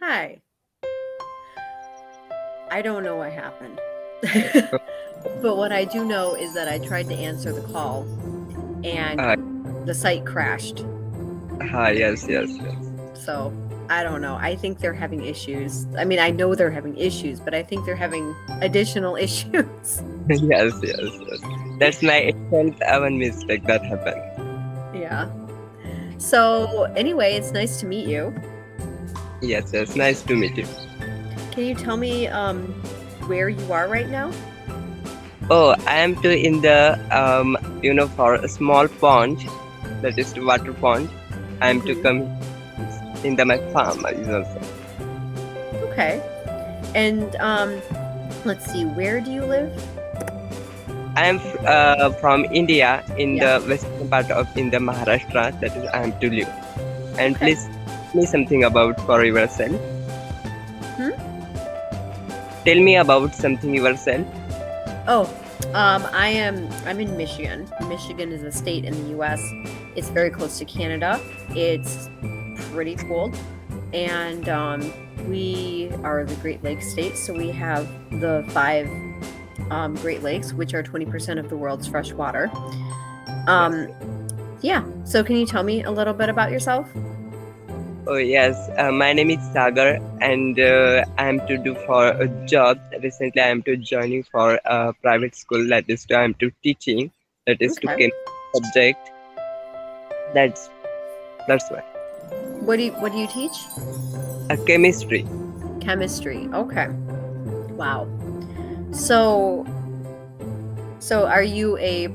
Hi. I don't know what happened. But what I do know is that I tried to answer the call and Hi, the site crashed. hi, yes, yes, yes. So I don't know. I think they're having issues. I mean, I know they're having issues, but I think they're having additional issues. Yes, yes, yes. That's my itself one mistake that happened. Yeah. So anyway, it's nice to meet you. Yes, yes, nice to meet you. Can you tell me where you are right now? Oh, I am to in the for a small pond, that is the water pond. I am to Mhm. come in the my farm is also. Okay. And let's see, where do you live? I am from India in Yeah. the western part of in the Maharashtra. That is I am to live. And Okay. please tell me something about for yourself. Hmm? Tell me about something yourself. Oh, I'm in Michigan. Michigan is a state in the US. It's very close to Canada. It's pretty cold. And we are the Great Lakes state, so we have the five Great Lakes, which are 20% of the world's fresh water. Yes. Um, yeah. So can you tell me a little bit about yourself? Oh yes, my name is Sagar, and I am to do for a job. Recently, I am to joining for a private school. That is, I am to teaching. That is to Okay. chem subject. That's that's why. What do you teach? Chemistry. Chemistry. Okay. Wow. So so are you a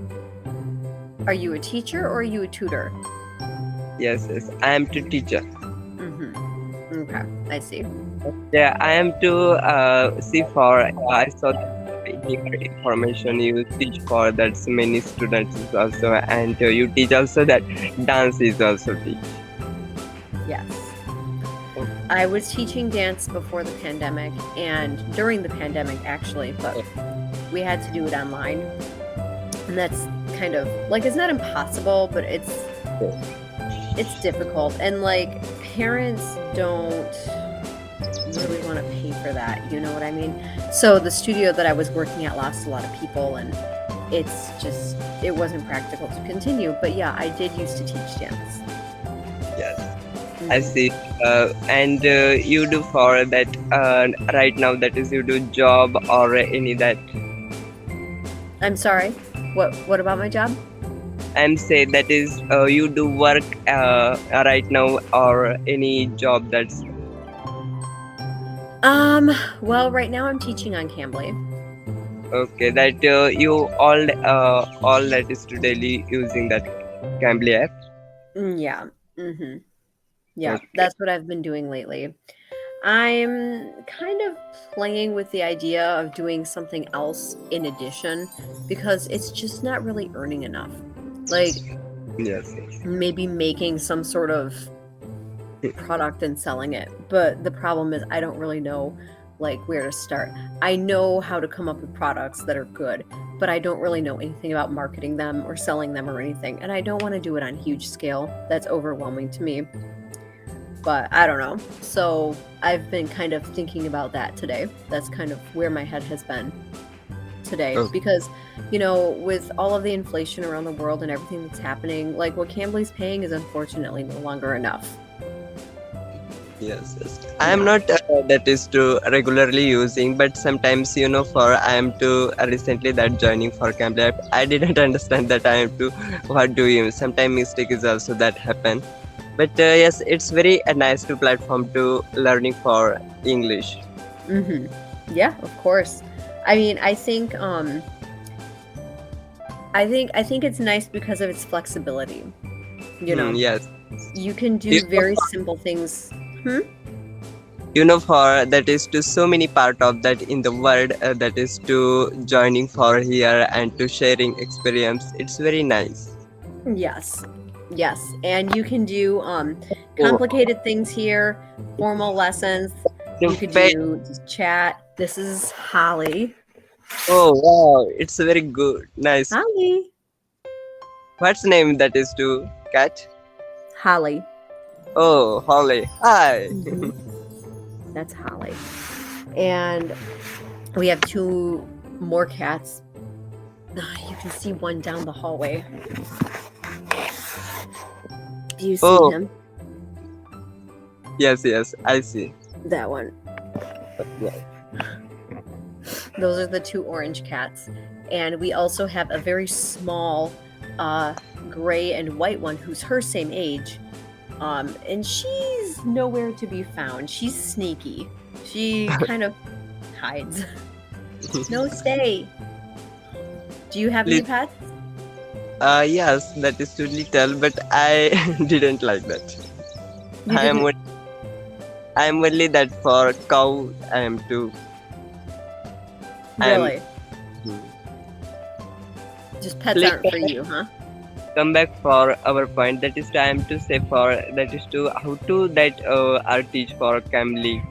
teacher or are you a tutor? Yes, yes. I am to teacher. Mhm. Okay, I see. Yeah, I am to see for. I saw in your information you teach for that's many students is also, and you teach also that dance is also teach. Yes. Oh, I was teaching dance before the pandemic and during the pandemic actually, but we had to do it online. And that's kind of like it's not impossible, but it's difficult. And like parents don't really want to pay for that, you know what I mean? So the studio that I was working at lost a lot of people and it wasn't practical to continue. But yeah, I did used to teach dance. yes. I Mhm. see. And you do for that right now. That is, you do job or any that. I'm sorry. What about my job? I'm say that is you do work right now or any job that's Um, well, right now I'm teaching on Cambly. okay. That you all that is to daily using that Cambly app. Yeah. Mhm. Yeah, Okay. that's what I've been doing lately. I'm kind of playing with the idea of doing something else in addition because it's just not really earning enough. Like Yes. Yes. maybe making some sort of product and selling it. But the problem is I don't really know like where to start. I know how to come up with products that are good, but I don't really know anything about marketing them or selling them or anything. And I don't want to do it on huge scale. That's overwhelming to me. But I don't know. So I've been kind of thinking about that today. That's kind of where my head has been today Oh, because with all of the inflation around the world and everything that's happening, like what Cambly's paying is unfortunately no longer enough. yes. Yes. I am Yeah. not that is to regularly using, but sometimes for I am to recently that joining for Cambly app. I didn't understand that I am to what do you. Sometimes mistake is also that happen. But yes, it's very nice to platform to learning for English. Mhm. Yeah, of course. I mean, I think it's nice because of its flexibility. You know, Yes. you can You do know, very simple things. Hmm? for that is to so many part of that in the world that is to joining for here and to sharing experience. It's very nice. Yes. Yes. And you can do Oh, complicated things here, formal lessons. the You could fa- do chat. This is Holly. oh wow, it's very good, nice. Holly. What's name that is to cat? Holly. Oh, Holly. Hi. Mhm. That's Holly. And we have two more cats. You can see one down the hallway. Do you see Oh, him? yes, yes, I see. That one. Yeah. Those are the two orange cats. And we also have a very small gray and white one who's her same age. And she's nowhere to be found. She's sneaky. She kind of hides. No, stay. Do you have any Please, pets? yes, that is too little, but I didn't like that. You I am didn't on- I am only that for cow. I am too. I am. really. Just pets Please aren't for you, huh? come back for our point. That is time to say for that is to how to that are teach for Cambly.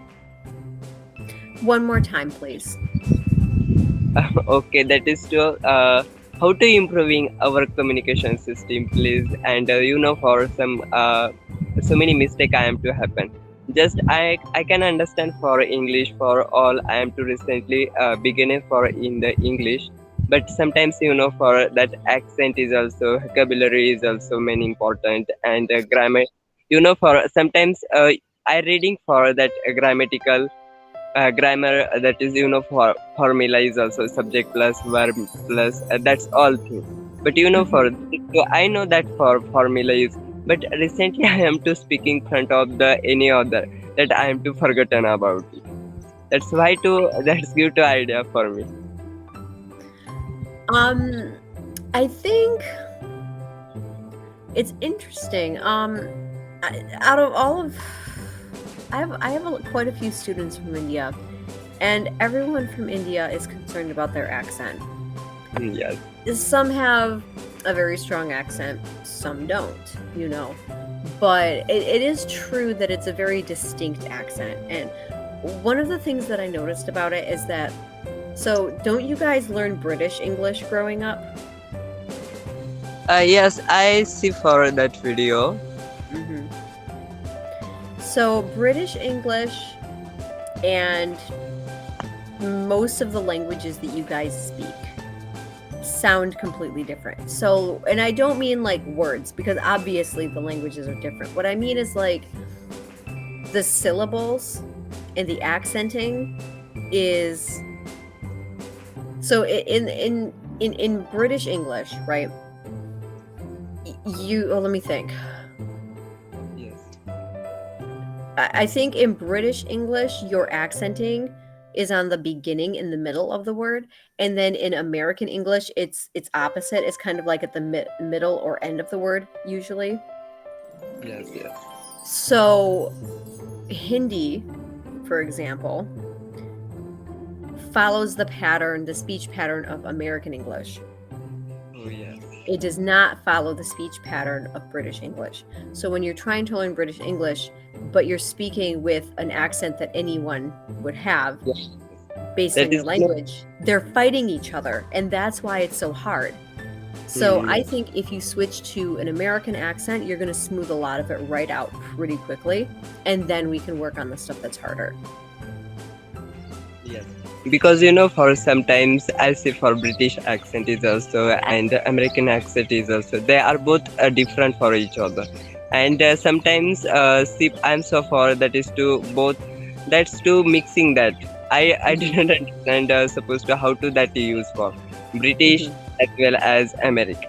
One more time, please. Okay, that is to how to improving our communication system, please. And for some so many mistake I am to happen. Just I can understand for English for all. I am to recently beginning for in the English, but sometimes for that accent is also vocabulary is also many important and grammar. For sometimes I reading for that grammatical grammar that is for formula is also subject plus verb plus that's all thing, but for so I know that for formula is, but recently I am to speaking front of the any other that I am to forgotten about it. That's why to that's give to idea for me. I think it's interesting. Out of all of, I have quite a few students from India, and everyone from India is concerned about their accent. Yes, Some have a very strong accent, some don't, But it is true that it's a very distinct accent. And one of the things that I noticed about it is that, so don't you guys learn British English growing up? yes, I see for that video. hmm So British English and most of the languages that you guys speak sound completely different. So, and I don't mean like words, because obviously the languages are different. What I mean is like the syllables and the accenting is, so in British English, right? Let me think. Yes, I think in British English, your accenting is on the beginning in the middle of the word, and then in American English, it's opposite. It's kind of like at the middle or end of the word usually. yes, yes. So Hindi, for example, follows the speech pattern of American English. Oh yes. It does not follow the speech pattern of British English. So when you're trying to learn British English, but you're speaking with an accent that anyone would have Yes. based That on your is language, they're fighting each other. And that's why it's so hard. So I yes. think if you switch to an American accent, you're going to smooth a lot of it right out pretty quickly. And then we can work on the stuff that's harder. Yes, because for sometimes I see for British accent is also and American accent is also they are both different for each other, and sometimes see I'm so for that is to both that's to mixing that I Mhm. didn't understand supposed to how to that use for British Mhm. as well as American.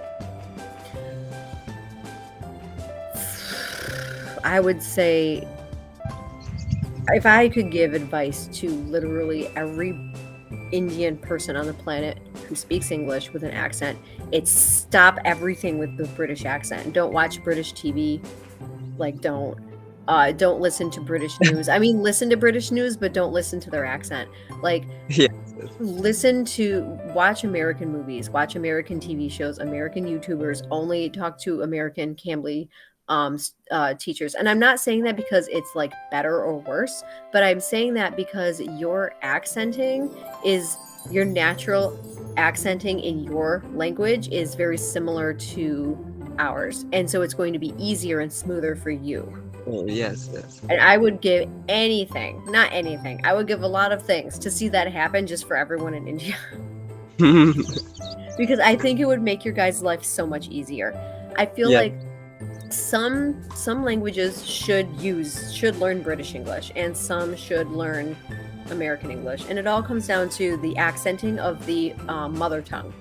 I would say if I could give advice to literally every Indian person on the planet who speaks English with an accent, it's stop everything with the British accent. Don't watch British TV. Like don't listen to British news. I mean, listen to British news, but don't listen to their accent. Like Yes, watch American movies, watch American TV shows, American YouTubers, only talk to American Cambly teachers. And I'm not saying that because it's like better or worse, but I'm saying that because your accenting is your natural accenting in your language is very similar to ours. And so it's going to be easier and smoother for you. Oh, yes, yes. And I would give anything, not anything, I would give a lot of things to see that happen just for everyone in India. Because I think it would make your guys' life so much easier. I feel Yeah. like some languages should learn British English and some should learn American English, and it all comes down to the accenting of the mother tongue.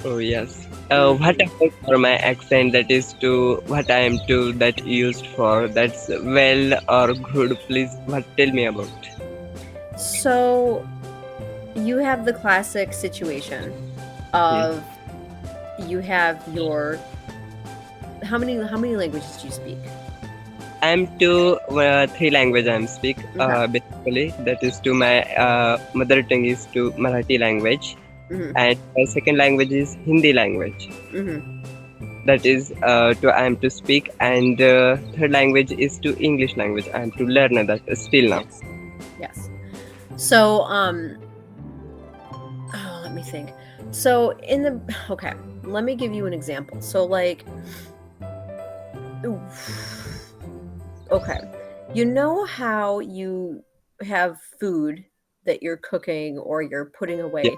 Oh, yes. What Mhm. about for my accent? That is to what I am to that used for. That's well or good. Please, what tell me about? So you have the classic situation Yes. of you have your how many languages do you speak? I'm to three language I'm speak Okay. basically. That is to my mother tongue is to Marathi language, Mhm. and my second language is Hindi language. Mhm. That is to I am to speak, and third language is to English language. I am to learn that still now. Yes. Yes. So oh, let me think. So in the okay, let me give you an example. So like okay. You know how you have food that you're cooking or you're putting Yeah. away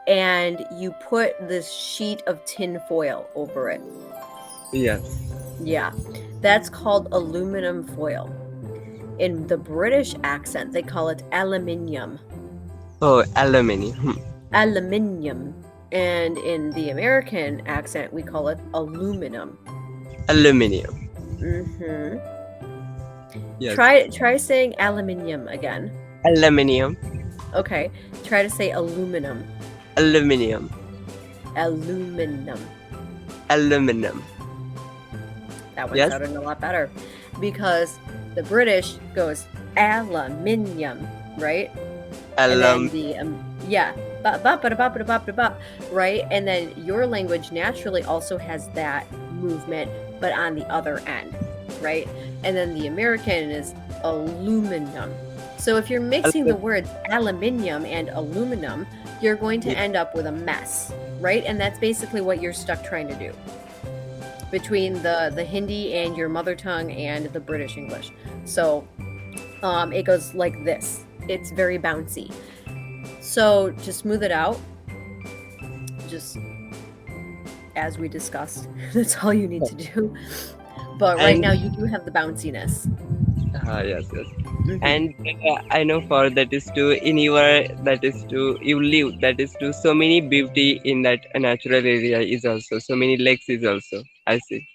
and you put this sheet of tin foil over it. Yes. Yeah. That's called aluminum foil. In the British accent, they call it aluminium. Oh, aluminium. Aluminium. And in the American accent, we call it aluminum. Aluminium. Mhm. Yes. Try saying aluminium again. Aluminium. Okay. Try to say aluminum. Aluminium. Aluminum. Aluminum. That one Yes. sounded a lot better because the British goes aluminium, right? And then Alum. the yeah, right? And then your language naturally also has that movement, but on the other end, right? And then the American is aluminum. So if you're mixing the words aluminium and aluminum, you're going to Yeah. end up with a mess, right? And that's basically what you're stuck trying to do between the Hindi and your mother tongue and the British English. So it goes like this. It's very bouncy. So to smooth it out, just as we discussed, that's all you need to do. But right And now you do have the bounciness. yes, yes. Hmm. And I know for that is to in your that is to you live that is to so many beauty in that natural area is also so many lakes is also I see.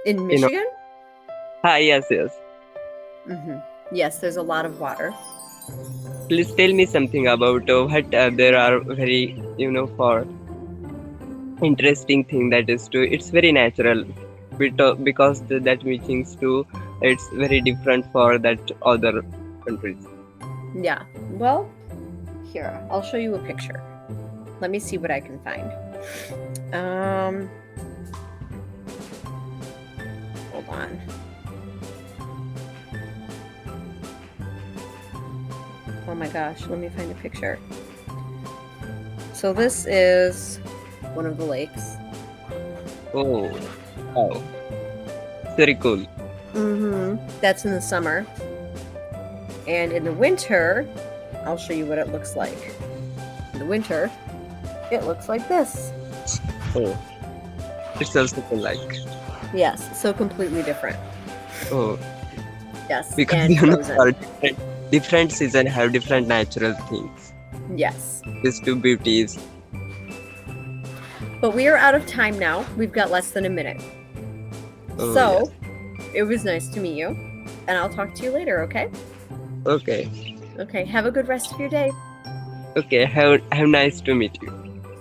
In You know. Michigan, Yes, yes. hmm yes, there's a lot of water. Please tell me something about what there are very for interesting thing that is to it's very natural because that meetings too it's very different for that other countries. Yeah. Well, here, I'll show you a picture. Let me see what I can find. Hold on. Oh my gosh, let me find a picture. So this is one of the lakes. Oh, wow, very cool. That's in the summer. And in the winter, I'll show you what it looks like. In the winter, it looks like this. Oh, it's also cool, like Yes, so completely different. oh Yes, because and frozen. for different season have different natural things. Yes. These two beauties. But we are out of time now. We've got less than a minute. Oh yes. So, it was nice to meet you. And I'll talk to you later, okay? Okay. Okay, have a good rest of your day. Okay. Have nice to meet you.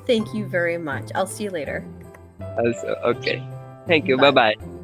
Thank you very much. I'll see you later. Also. Okay. Thank you. Bye Bye. bye.